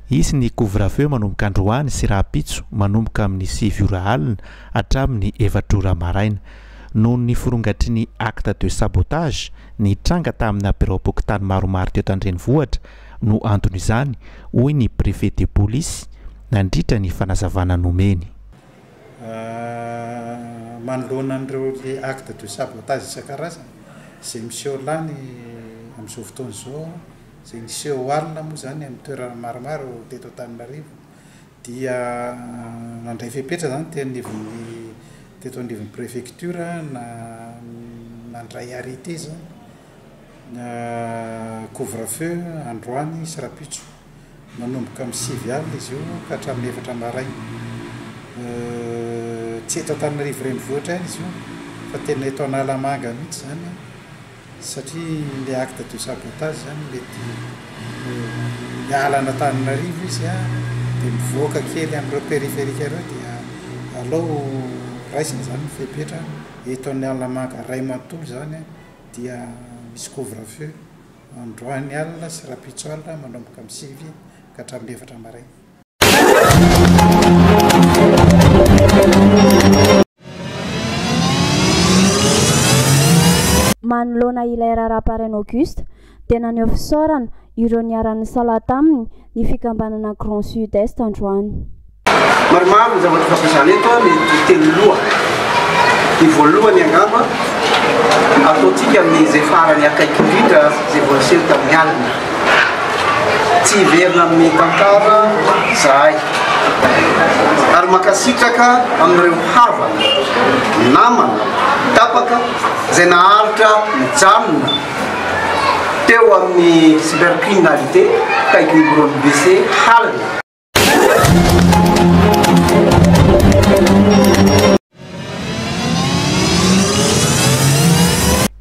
Hisy ny couvre-feu manomboka androany sy rahampitso manomboka amin'ny 7 alina hatramin'ny 4 maraina. Noho ny forongatry ny acte de sabotage ny tranga tamina propos maromaro teto an-drenivohitra no antony izany hoy ny préfet de police nandritra ny fanazavana nomeny. Manoloana an'ireo le acte de sabotage isan-karazany izay miseho lany amin'izao fotoana izao, izay miseho alina moa zany amin'ny toerana maromaro teto Antananarivo dia nandray fepetra zany teto anivon'ny préfecture nandray arrêté zany couvre-feu androany sy rahampitso manomboka amin'ny 7 alina izy io ka hatramin'ny 4 maraina. Tsy eto Antananarivo renivohitra ihany izy io fa tena eto Analamanga mihitsy zany, satria le acte de sabotage zany mety miala an'Antananarivo izy dia mivoaka kely amin'ireo périphérique ireo dia alao raisina zany fepetra eto Analamanga ray manontolo zany dia misy couvre-feu androany alina sy rahampitso alina manomboka amin'ny 7 ka hatramin'ny 4 maraina. Manoloana ilay rahamparaina Auguste dia naneho fisaorana ireo niaran'ny salata aminy ny fikambanana Grand Sud-Est androany. Maromaro ny zavatra fampiasana eto mety telo loha. Ny voalohany angamba ataontsika amin'izay farany akaiky indrindra izay voaseho tamin'ny alina. Tsy hiverina amin'ny tantara zahay. Ary makasitraka amin'ireo havana, namana, tapaka izay naharitra mijanona teo amin'ny cybercriminalité kaiky ny bureau BC halina.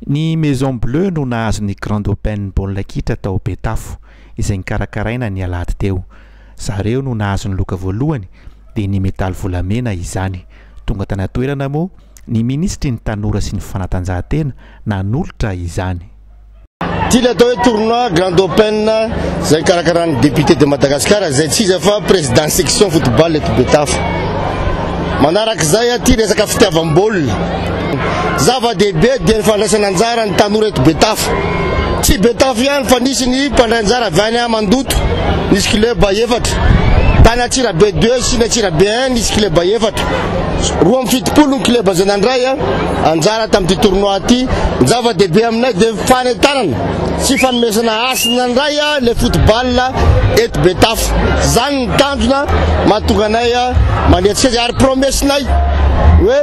Ny Maison Bleue no nahazo ny Grande Open baolina kitra tao Betafo izay nikarakaraina ny alahady teo. Zareo no nahazo ny loka voalohany dia ny médaille volamena izany. Tonga tany toerana moa ny ministry ny tanora sy ny fanatanjahantena nanolotra izany. Tila atao hoe tournoi Grande Open izay karakaran'ny député de Madagascar izay tsy iza fa président section football eto Betafo. Manarak'izay ty resaka fitiavam-baolina. Zava-dehibe dia ny fandraisana anjara ny tanora eto Betafo. Tsy Betafo ihany fa nisy ny mpandray anjara avy any Mandoto, nisy club 4. Tany Atsirabe 2 sy ny Atsirabe 1 nisy club 4. 27 ny club izay nandray anjara tamin'ity tournoi ty. Zava-dehibe aminay dia fanentanana sy fanomezana asa nandray le football eto Betafo. Zany ny tanjona mahatonga anay manetsika ary promessinay hoe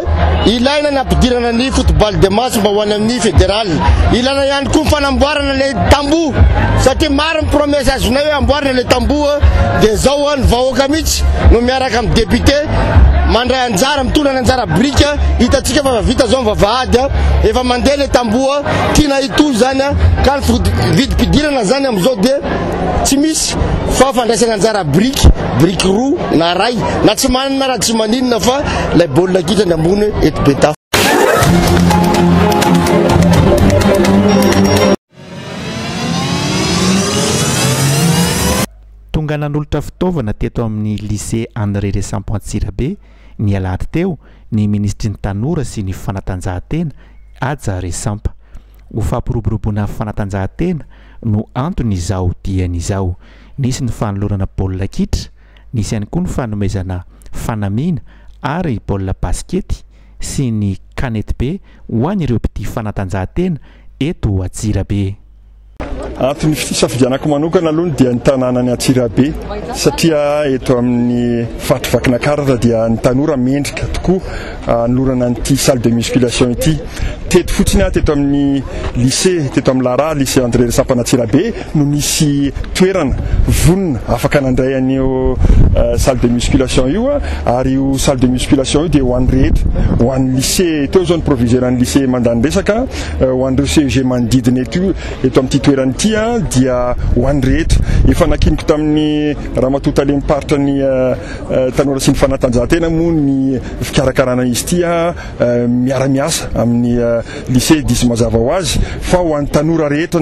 ilaina ny ampidirana ny football de masse mba ho any amin'ny fédéral. Ilaina ihany koa fanamboarana le tamboho satria maro ny promesse azonay hoe amboarana le tamboho dia zao ny vahoaka mihitsy no miaraka amin'ny député mandray anjara mitondra ny anjara brika. Hitantsika fa vita zao mivavahady efa mandeha le tamboho tiana ito zany ka ny vidim-pidirana zany amin'izao dia tsy misy fa fandraisana anjara brique roa na ray na tsy manana raha tsy maninona fa lay baolina kitra ny ambony eto Betafo. Tonga nanolotra fitaovana teto amin'ny lycée André Resampantsirabe ny alahady teo ny ministry ny tanora sy ny fanatanjahantena Aja Resampa. Ho fampiroboroboana fanatanjahantena no antony izao diany izao. Nisy ny fanolorana baolina kitra, nisy ihany koa ny fanomezana fanamiana ary baolina baskety sy ny kanety be ho an'ireo mpitia fanatanjahantena eto Atsirabe. Antony fisafidianako manokana aloha dia ny tanàna ny Atsirabe satria eto amin'ny fatrivakina karatra dia ny tanora mendrika tokoa nolorana an'ity salle de musculation ity. Teto fotsiny teto amin'ny lycée, teto amin'ny Lara lycée André Resampa Atsirabe no nisy toerana vonona afaka nandray an'io salle de musculation io ary io salle de musculation io dia ho an'ny rehetra, ho an'ny lycée teo zao ny proviseur an'ny lycée mandany resaka ho an'ireo CEG manodidina eto amin'ity toerana ity ity dia ho an'ny rehetra efa nakiniko tamin'ny raha matota le miparitra ny tanora sy ny fanatanjahantena moa ny fikarakarana izy ity miara-miasa amin'ny lycée disy mazava ho azy fa ho an'ny tanora rehetra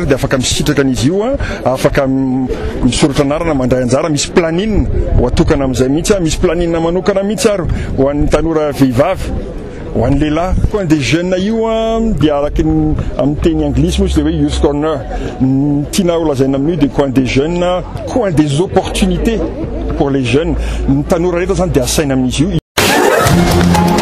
dia afaka misitraka an'izy io afaka misoratra anarana mandray anjara misy planine ho atokana amin'izay mihitsy misy planine manokana mihitsy ary ho an'ny tanora vehivavy ho an'ny lehilahy coin des jeunes io dia araky amin'ny teny anglisy moa izy dia hoe youth corner tiana olazaina amin'io dia coin des jeunes coin des opportunités pour les jeunes ny tanora rehetra zany dia asaina amin'izy io